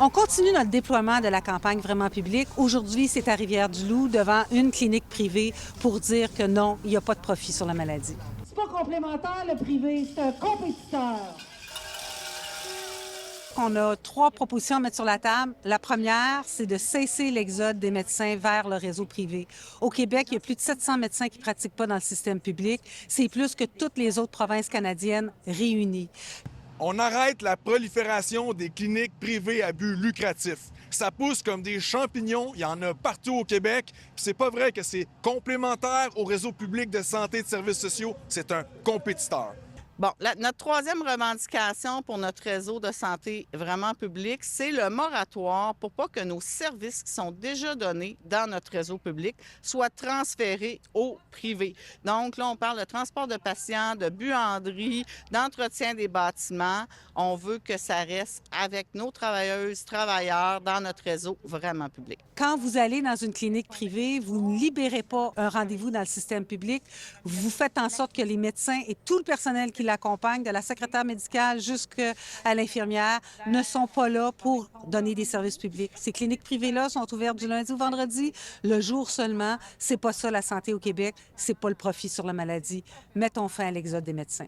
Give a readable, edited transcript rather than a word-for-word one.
On continue notre déploiement de la campagne Vraiment public. Aujourd'hui, c'est à Rivière-du-Loup, devant une clinique privée, pour dire que non, il n'y a pas de profit sur la maladie. C'est pas complémentaire, le privé, c'est un compétiteur. On a 3 propositions à mettre sur la table. La première, c'est de cesser l'exode des médecins vers le réseau privé. Au Québec, il y a plus de 700 médecins qui ne pratiquent pas dans le système public. C'est plus que toutes les autres provinces canadiennes réunies. On arrête la prolifération des cliniques privées à but lucratif. Ça pousse comme des champignons, il y en a partout au Québec. Puis c'est pas vrai que c'est complémentaire au réseau public de santé et de services sociaux, c'est un compétiteur. Bon, notre troisième revendication pour notre réseau de santé vraiment public, c'est le moratoire pour pas que nos services qui sont déjà donnés dans notre réseau public soient transférés au privé. Donc là, on parle de transport de patients, de buanderie, d'entretien des bâtiments. On veut que ça reste avec nos travailleuses, travailleurs dans notre réseau vraiment public. Quand vous allez dans une clinique privée, vous ne libérez pas un rendez-vous dans le système public. Vous faites en sorte que les médecins et tout le personnel qui l'accompagne, de la secrétaire médicale jusqu'à l'infirmière, ne sont pas là pour donner des services publics. Ces cliniques privées-là sont ouvertes du lundi au vendredi, le jour seulement. C'est pas ça la santé au Québec, c'est pas le profit sur la maladie. Mettons fin à l'exode des médecins.